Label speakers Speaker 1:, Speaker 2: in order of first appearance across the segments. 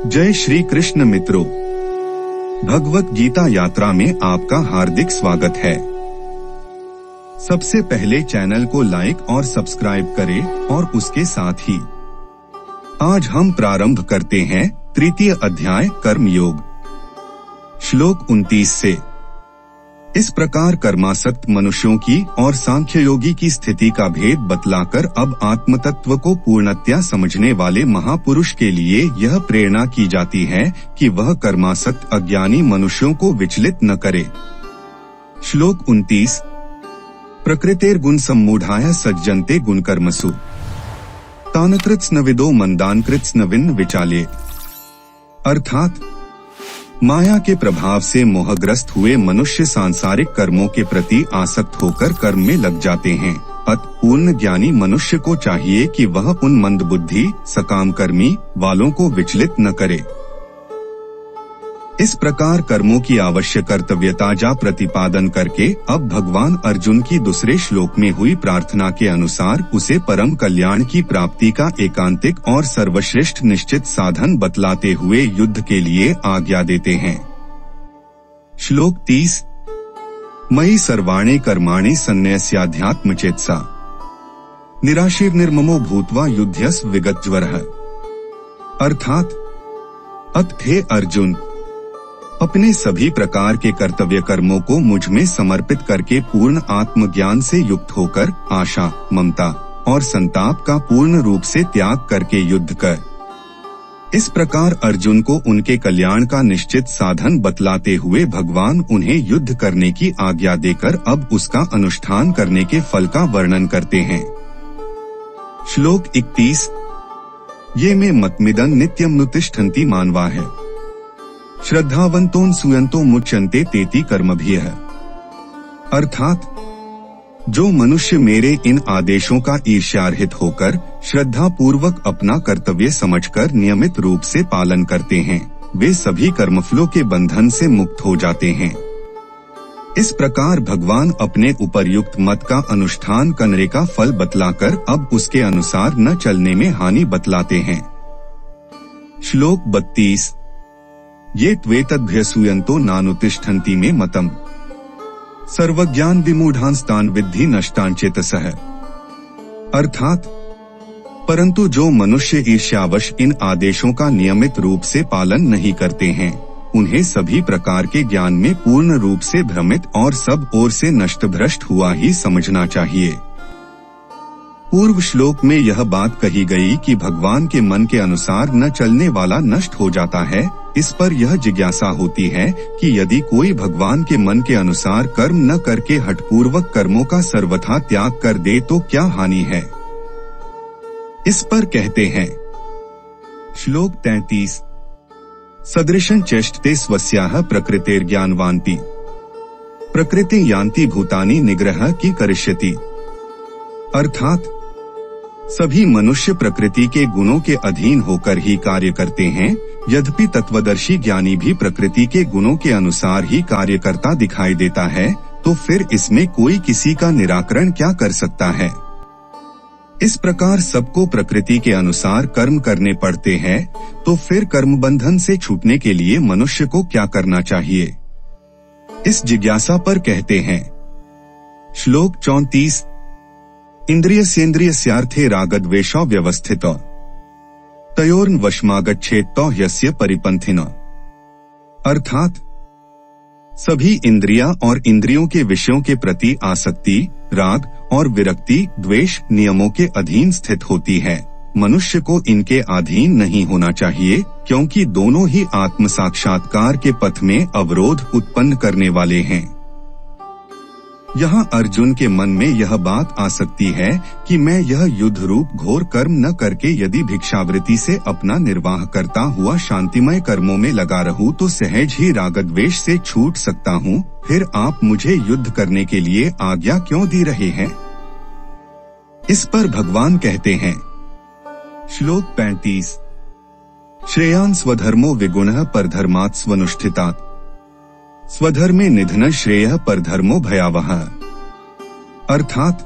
Speaker 1: जय श्री कृष्ण मित्रों, भगवत गीता यात्रा में आपका हार्दिक स्वागत है। सबसे पहले चैनल को लाइक और सब्सक्राइब करें और उसके साथ ही आज हम प्रारंभ करते हैं तृतीय अध्याय कर्म योग। श्लोक 29 से इस प्रकार कर्मासक्त मनुष्यों की और सांख्य योगी की स्थिति का भेद बतलाकर अब आत्मतत्व को पूर्णतया समझने वाले महापुरुष के लिए यह प्रेरणा की जाती है कि वह कर्मासक्त अज्ञानी मनुष्यों को विचलित न करे। श्लोक 29 प्रकृतेर्गुण सम्मूढ़ाय सज्जन्ते गुणकर्मसु तानकृत्स्नविदो मंदानकृत्स्नविन विचाले। अर्थात माया के प्रभाव से मोहग्रस्त हुए मनुष्य सांसारिक कर्मों के प्रति आसक्त होकर कर्म में लग जाते हैं। अतः पूर्ण ज्ञानी मनुष्य को चाहिए कि वह उन मंदबुद्धि सकाम कर्मी वालों को विचलित न करे। इस प्रकार कर्मों की आवश्यक कर्तव्यता जा प्रतिपादन करके अब भगवान अर्जुन की दूसरे श्लोक में हुई प्रार्थना के अनुसार उसे परम कल्याण की प्राप्ति का एकांतिक और सर्वश्रेष्ठ निश्चित साधन बतलाते हुए युद्ध के लिए आज्ञा देते हैं। श्लोक 30 मयि सर्वाणि कर्माणि सन्न्यस्याध्यात्मचेतसा निराशीर्निर्ममो भूत्वा युध्यस्व विगतज्वरः। अर्थात अतः हे अर्जुन, अपने सभी प्रकार के कर्तव्य कर्मों को मुझ में समर्पित करके पूर्ण आत्मज्ञान से युक्त होकर आशा, ममता और संताप का पूर्ण रूप से त्याग करके युद्ध कर। इस प्रकार अर्जुन को उनके कल्याण का निश्चित साधन बतलाते हुए भगवान उन्हें युद्ध करने की आज्ञा देकर अब उसका अनुष्ठान करने के फल का वर्णन करते हैं। श्लोक 31 ये मे मतमिदं नित्यं नुतिष्ठन्ति मानवा है श्रद्धावंतों सुयंतो मुच्यन्ते तेति कर्मभिः। अर्थात जो मनुष्य मेरे इन आदेशों का ईर्ष्यारहित होकर श्रद्धा पूर्वक अपना कर्तव्य समझकर नियमित रूप से पालन करते हैं, वे सभी कर्मफलों के बंधन से मुक्त हो जाते हैं। इस प्रकार भगवान अपने उपर्युक्त मत का अनुष्ठान करने का फल बतलाकर अब उसके अनुसार न चलने में हानि बतलाते हैं। श्लोक 32 ये त्वेतद्भ्यसूयन्तो नानुतिष्ठन्ति मे मतम् सर्वज्ञान विमूढ़ांस्तान विद्धि नष्टान चेतसः। अर्थात परंतु जो मनुष्य ईर्ष्यावश इन आदेशों का नियमित रूप से पालन नहीं करते हैं, उन्हें सभी प्रकार के ज्ञान में पूर्ण रूप से भ्रमित और सब ओर से नष्ट भ्रष्ट हुआ ही समझना चाहिए। पूर्व श्लोक में यह बात कही गई कि भगवान के मन के अनुसार न चलने वाला नष्ट हो जाता है। इस पर यह जिज्ञासा होती है कि यदि कोई भगवान के मन के अनुसार कर्म न करके हठपूर्वक कर्मों का सर्वथा त्याग कर दे तो क्या हानि है। इस पर कहते हैं श्लोक 33 सदृशं चेष्टते स्वस्याः प्रकृतेर्ज्ञानवान्ति प्रकृति यान्ति भूतानि निग्रह की करिष्यति। अर्थात सभी मनुष्य प्रकृति के गुणों के अधीन होकर ही कार्य करते हैं, यद्यपि तत्वदर्शी ज्ञानी भी प्रकृति के गुणों के अनुसार ही कार्य करता दिखाई देता है, तो फिर इसमें कोई किसी का निराकरण क्या कर सकता है। इस प्रकार सबको प्रकृति के अनुसार कर्म करने पड़ते हैं, तो फिर कर्म बंधन से छूटने के लिए मनुष्य को क्या करना चाहिए, इस जिज्ञासा पर कहते हैं श्लोक 34 इंद्रियस्येन्द्रियस्यार्थे रागद्वेषौ व्यवस्थितौ तयोर्वशमागच्छेत्तौ ह्यस्य परिपन्थिनः। अर्थात सभी इंद्रियां और इंद्रियों के विषयों के प्रति आसक्ति, राग और विरक्ति द्वेष नियमों के अधीन स्थित होती है। मनुष्य को इनके अधीन नहीं होना चाहिए, क्योंकि दोनों ही आत्म साक्षात्कार के पथ में अवरोध उत्पन्न करने वाले हैं। यहाँ अर्जुन के मन में यह बात आ सकती है कि मैं यह युद्ध रूप घोर कर्म न करके यदि भिक्षावृत्ति से अपना निर्वाह करता हुआ शांतिमय कर्मों में लगा रहूं तो सहज ही रागद्वेष से छूट सकता हूँ। फिर आप मुझे युद्ध करने के लिए आज्ञा क्यों दे रहे हैं। इस पर भगवान कहते हैं श्लोक 35 श्रेयान् स्वधर्मो विगुणः परधर्मात् स्वनुष्ठितात् स्वधर्मे निधन श्रेयः परधर्मो भयावहः। अर्थात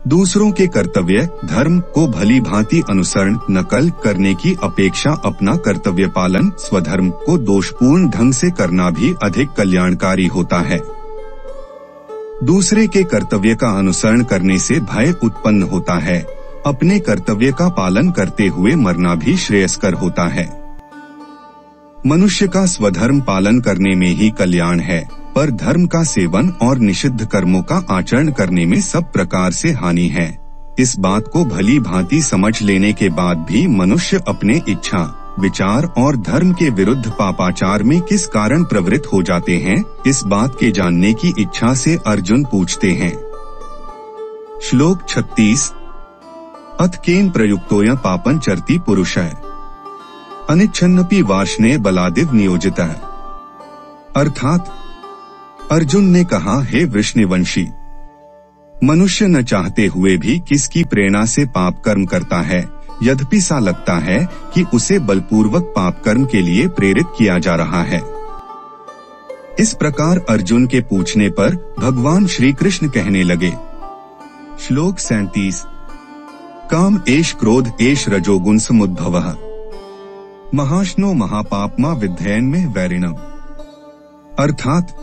Speaker 1: दूसरों के कर्तव्य धर्म को भली भांति अनुसरण नकल करने की अपेक्षा अपना कर्तव्य पालन स्वधर्म को दोषपूर्ण ढंग से करना भी अधिक कल्याणकारी होता है। दूसरे के कर्तव्य का अनुसरण करने से भय उत्पन्न होता है। अपने कर्तव्य का पालन करते हुए मरना भी श्रेयस्कर होता है। मनुष्य का स्वधर्म पालन करने में ही कल्याण है, पर धर्म का सेवन और निषिद्ध कर्मों का आचरण करने में सब प्रकार से हानि है। इस बात को भली भांति समझ लेने के बाद भी मनुष्य अपने इच्छा विचार और धर्म के विरुद्ध पापाचार में किस कारण प्रवृत्त हो जाते हैं, इस बात के जानने की इच्छा से अर्जुन पूछते हैं। श्लोक 36 अथ केन प्रयुक्तोय पापं चरति पुरुषः अनिच्छन्नपि वार्ष्णेय बलादिव नियोजितः। अर्थात अर्जुन ने कहा, हे वृष्णिवंशी, मनुष्य न चाहते हुए भी किसकी प्रेरणा से पाप कर्म करता है, यद्यपि सा लगता है कि उसे बलपूर्वक पाप कर्म के लिए प्रेरित किया जा रहा है। इस प्रकार अर्जुन के पूछने पर भगवान श्री कृष्ण कहने लगे। श्लोक 37 काम एष क्रोध एष रजोगुण समुद्भवः महाश्नो महापापमा विद्धयन् में वैरिणम्। अर्थात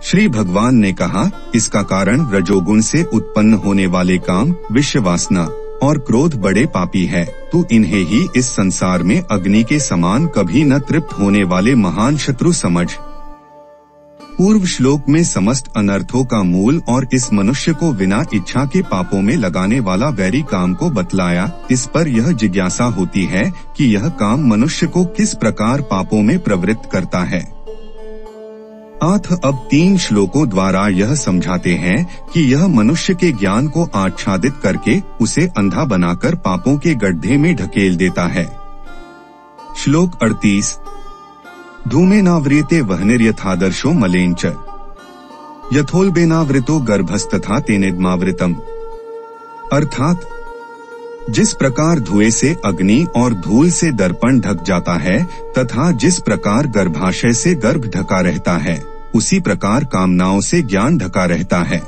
Speaker 1: श्री भगवान ने कहा, इसका कारण रजोगुण से उत्पन्न होने वाले काम विषय वासना और क्रोध बड़े पापी है। तू इन्हें ही इस संसार में अग्नि के समान कभी न तृप्त होने वाले महान शत्रु समझ। पूर्व श्लोक में समस्त अनर्थों का मूल और इस मनुष्य को बिना इच्छा के पापों में लगाने वाला वैरी काम को बतलाया। इस पर यह जिज्ञासा होती है कि यह काम मनुष्य को किस प्रकार पापों में प्रवृत्त करता है। अब 3 श्लोकों द्वारा यह समझाते हैं कि यह मनुष्य के ज्ञान को आच्छादित करके उसे अंधा बनाकर पापों के गड्ढे में ढकेल देता है। श्लोक 38 धूमेनाव्रियते वह्निर्यथादर्शो मलेंच यथोल्बेनावृतो गर्भस्तथा तेनेद्मावृतम्। अर्थात जिस प्रकार धुएं से अग्नि और धूल से दर्पण ढक जाता है तथा जिस प्रकार गर्भाशय से गर्भ ढका रहता है, उसी प्रकार कामनाओं से ज्ञान ढका रहता है।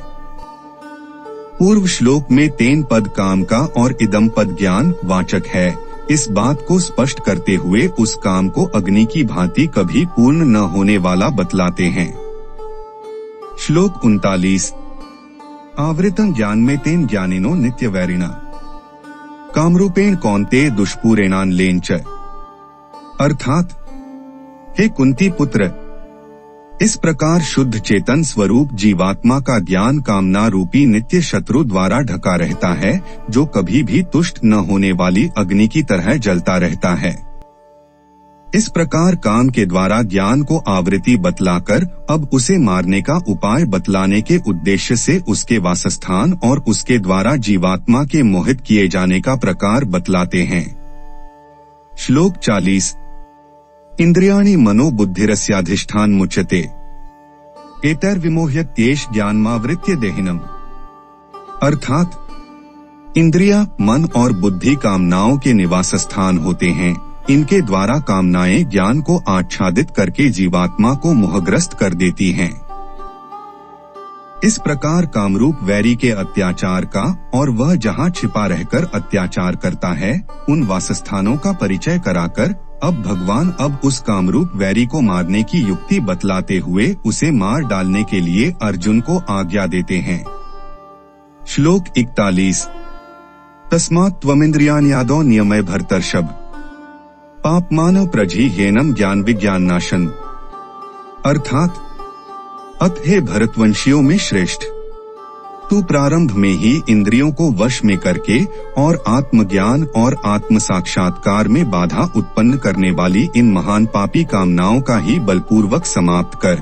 Speaker 1: पूर्व श्लोक में तेन पद काम का और इदम पद ज्ञान वाचक है। इस बात को स्पष्ट करते हुए उस काम को अग्नि की भांति कभी पूर्ण न होने वाला बतलाते हैं। श्लोक 39 आवृतं ज्ञान में तेन ज्ञानिनो नित्य वैरिणा कामरूपेण कौन्ते दुष्पूरेणान लेंच। अर्थात हे कुंती पुत्र, इस प्रकार शुद्ध चेतन स्वरूप जीवात्मा का ज्ञान कामना रूपी नित्य शत्रु द्वारा ढका रहता है, जो कभी भी तुष्ट न होने वाली अग्नि की तरह जलता रहता है। इस प्रकार काम के द्वारा ज्ञान को आवृत्ति बतलाकर अब उसे मारने का उपाय बतलाने के उद्देश्य से उसके वासस्थान और उसके द्वारा जीवात्मा के मोहित किए जाने का प्रकार बतलाते हैं। श्लोक 40 इंद्रियाणि मनो बुद्धिरस्याधिष्ठान मुच्यते एतैर्विमोह्यत्येष ज्ञानमावृत्य देहिनम्। अर्थात इंद्रिया मन और बुद्धि कामनाओं के निवास स्थान होते हैं। इनके द्वारा कामनाएं ज्ञान को आच्छादित करके जीवात्मा को मोहग्रस्त कर देती हैं। इस प्रकार कामरूप वैरी के अत्याचार का और वह जहाँ छिपा रहकर अत्याचार करता है उन वासस्थानों का परिचय कराकर अब भगवान उस कामरूप वैरी को मारने की युक्ति बतलाते हुए उसे मार डालने के लिए अर्जुन को आज्ञा देते हैं। श्लोक 41 तस्मात् त्वमिन्द्रियाण्यादौ नियमय भर्तर्षभ पापमान प्रजिह्येनम् ज्ञान विज्ञान नाशन। अर्थात अत हे भरतवंशियों में श्रेष्ठ, तू प्रारंभ में ही इंद्रियों को वश में करके और आत्मज्ञान और आत्म साक्षात्कार में बाधा उत्पन्न करने वाली इन महान पापी कामनाओं का ही बलपूर्वक समाप्त कर।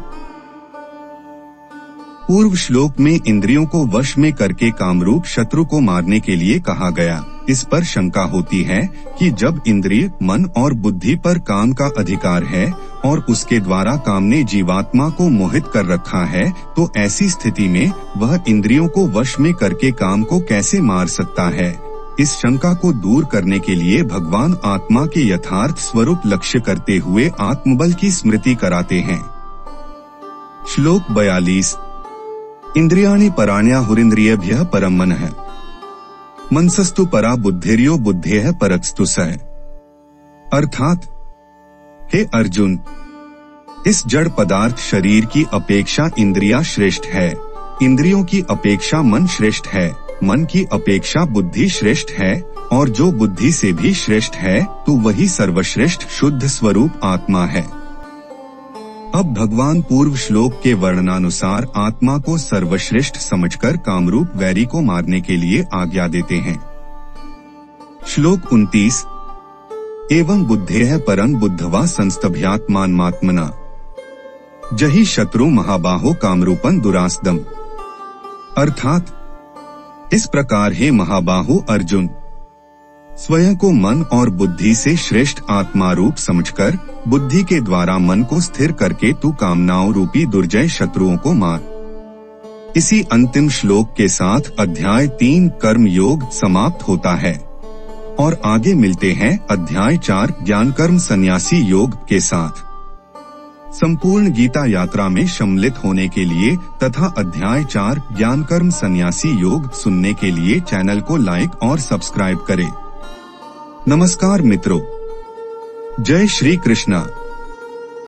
Speaker 1: पूर्व श्लोक में इंद्रियों को वश में करके कामरूप शत्रु को मारने के लिए कहा गया। इस पर शंका होती है कि जब इंद्रिय मन और बुद्धि पर काम का अधिकार है और उसके द्वारा काम ने जीवात्मा को मोहित कर रखा है, तो ऐसी स्थिति में वह इंद्रियों को वश में करके काम को कैसे मार सकता है। इस शंका को दूर करने के लिए भगवान आत्मा के यथार्थ स्वरूप लक्ष्य करते हुए आत्मबल की स्मृति कराते हैं। श्लोक 42 इंद्रियाणि पराण्याहुरिन्द्रियेभ्यः परम मनः मनसस्तु परा बुद्धिर्यो बुद्धेह परस्तु स। अर्थात हे अर्जुन, इस जड़ पदार्थ शरीर की अपेक्षा इंद्रियां श्रेष्ठ है, इंद्रियों की अपेक्षा मन श्रेष्ठ है, मन की अपेक्षा बुद्धि श्रेष्ठ है, और जो बुद्धि से भी श्रेष्ठ है तो वही सर्वश्रेष्ठ शुद्ध स्वरूप आत्मा है। अब भगवान पूर्व श्लोक के वर्णनानुसार आत्मा को सर्वश्रेष्ठ समझकर कामरूप वैरी को मारने के लिए आज्ञा देते हैं। श्लोक 29। एवं बुद्धेः परं बुद्धवा संस्तभ्यात्मात्मना जहि शत्रु महाबाहो कामरूपं दुरासदम्। अर्थात इस प्रकार हे महाबाहो अर्जुन, स्वयं को मन और बुद्धि से श्रेष्ठ आत्मा रूप समझकर बुद्धि के द्वारा मन को स्थिर करके तू कामनाओं रूपी दुर्जय शत्रुओं को मार। इसी अंतिम श्लोक के साथ अध्याय 3 कर्म योग समाप्त होता है और आगे मिलते हैं अध्याय 4 ज्ञान कर्म संन्यासी योग के साथ। संपूर्ण गीता यात्रा में सम्मिलित होने के लिए तथा अध्याय 4 ज्ञान कर्म संन्यासी योग सुनने के लिए चैनल को लाइक और सब्सक्राइब करें। नमस्कार मित्रों, जय श्री कृष्णा।